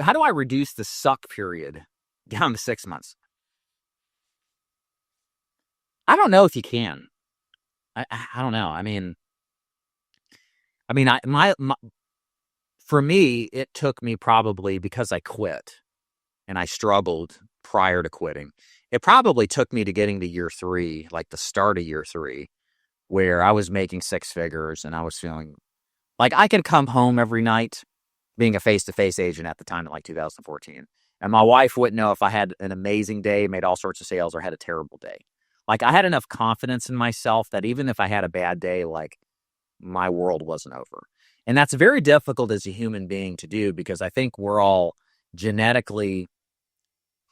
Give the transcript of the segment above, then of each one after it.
how do I reduce the suck period down to 6 months? I don't know if you can. I don't know. For me, it took me probably, because I quit and I struggled prior to quitting. It probably took me to getting to year 3, like the start of year 3, where I was making 6 figures and I was feeling like I could come home every night, being a face-to-face agent at the time in like 2014. And my wife wouldn't know if I had an amazing day, made all sorts of sales, or had a terrible day. Like, I had enough confidence in myself that even if I had a bad day, like, my world wasn't over. And that's very difficult as a human being to do, because I think we're all genetically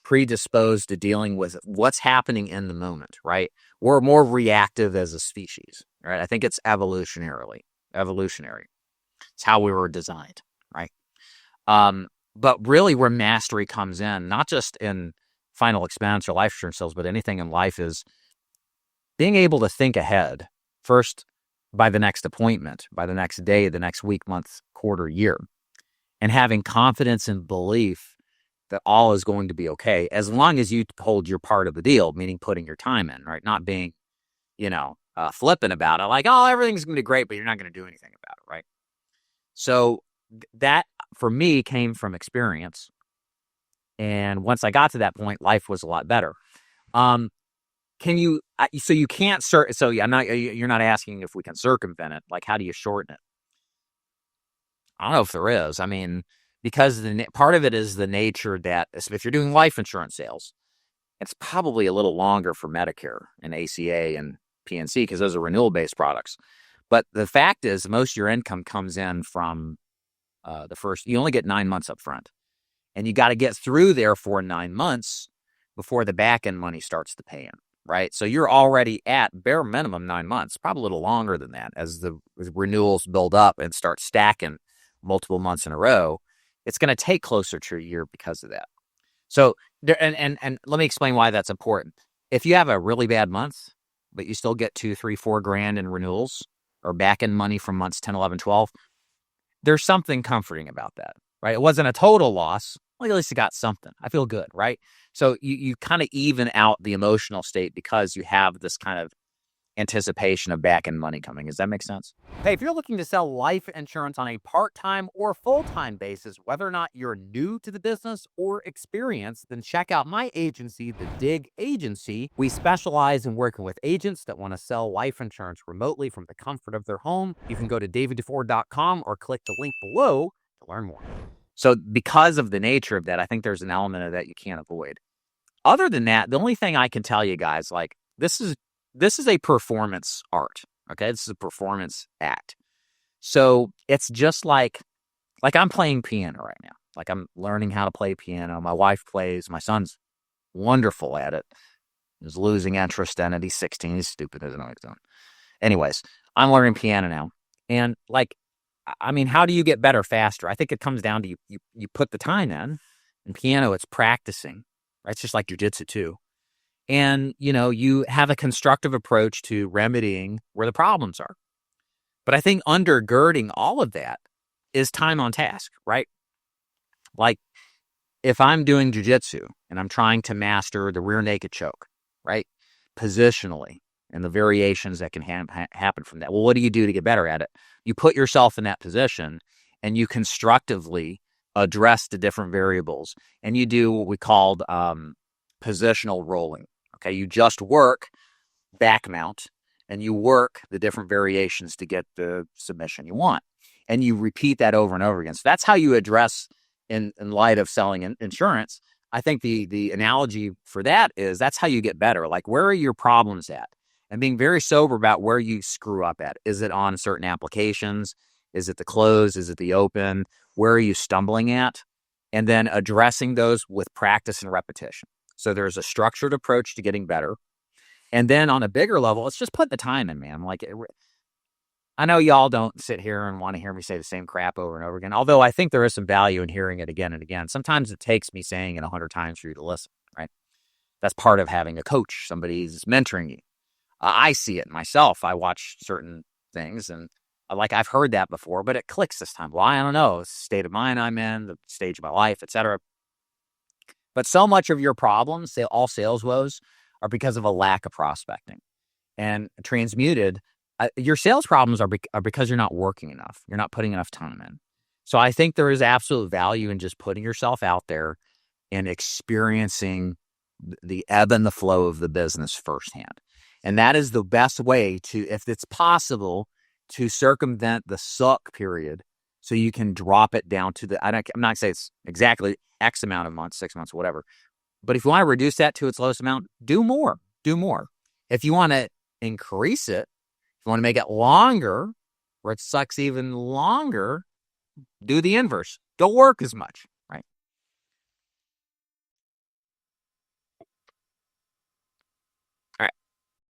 predisposed to dealing with what's happening in the moment, right? We're more reactive as a species, right? I think it's evolutionary. It's how we were designed, right? But really where mastery comes in, not just in final expense or life insurance sales, but anything in life, is being able to think ahead first, by the next appointment, by the next day, the next week, month, quarter, year, and having confidence and belief that all is going to be okay, as long as you hold your part of the deal, meaning putting your time in, right? Not being, flippant about it, like, oh, everything's going to be great, but you're not going to do anything about it, right? So that, for me, came from experience. And once I got to that point, life was a lot better. So you can't, you're not asking if we can circumvent it. Like, how do you shorten it? I don't know if there is. Because part of it is the nature that if you're doing life insurance sales, it's probably a little longer for Medicare and ACA and PNC, because those are renewal-based products. But the fact is, most of your income comes in from you only get 9 months up front. And you got to get through there for 9 months before the back-end money starts to pay in, right? So you're already at bare minimum 9 months, probably a little longer than that, as the renewals build up and start stacking multiple months in a row. It's going to take closer to a year because of that. So, and let me explain why that's important. If you have a really bad month, but you still get $2, $3, $4,000 in renewals or back-end money from months 10, 11, 12, there's something comforting about that, right? It wasn't a total loss. Well, at least you got something. I feel good, right? So you kind of even out the emotional state because you have this kind of anticipation of back-end money coming. Does that make sense? Hey, if you're looking to sell life insurance on a part-time or full-time basis, whether or not you're new to the business or experienced, then check out my agency, the DIG Agency. We specialize in working with agents that want to sell life insurance remotely from the comfort of their home. You can go to daviddufour.com or click the link below to learn more. So because of the nature of that, I think there's an element of that you can't avoid. Other than that, the only thing I can tell you guys, like, this is a performance art, okay? This is a performance act. So it's just like I'm playing piano right now. Like, I'm learning how to play piano. My wife plays. My son's wonderful at it. He's losing interest in it. He's 16. He's stupid as an always done. Anyways, I'm learning piano now. And, like, how do you get better faster? I think it comes down to you put the time in. In piano, it's practicing, right? It's just like jujitsu too. And, you have a constructive approach to remedying where the problems are. But I think undergirding all of that is time on task, right? Like, if I'm doing jujitsu and I'm trying to master the rear naked choke, right? Positionally, and the variations that can happen from that. Well, what do you do to get better at it? You put yourself in that position and you constructively address the different variables. And you do what we called positional rolling. Okay, you just work back mount and you work the different variations to get the submission you want. And you repeat that over and over again. So that's how you address, in light of selling insurance. I think the analogy for that is that's how you get better. Like, where are your problems at? And being very sober about where you screw up at. Is it on certain applications? Is it the close? Is it the open? Where are you stumbling at? And then addressing those with practice and repetition. So there's a structured approach to getting better. And then on a bigger level, it's just put the time in, man. Like, I know y'all don't sit here and want to hear me say the same crap over and over again, although I think there is some value in hearing it again and again. Sometimes it takes me saying it 100 times for you to listen, right? That's part of having a coach. Somebody's mentoring you. I see it myself. I watch certain things and Like I've heard that before, but it clicks this time. Why? I don't know. It's the state of mind I'm in, the stage of my life, etc. But so much of your problems, all sales woes, are because of a lack of prospecting. And transmuted, your sales problems are because you're not working enough. You're not putting enough time in. So I think there is absolute value in just putting yourself out there and experiencing the ebb and the flow of the business firsthand. And that is the best way to, if it's possible, to circumvent the suck period so you can drop it down to I'm not saying it's exactly X amount of months, 6 months, whatever. But if you want to reduce that to its lowest amount, do more. Do more. If you want to increase it, if you want to make it longer, where it sucks even longer, do the inverse. Don't work as much.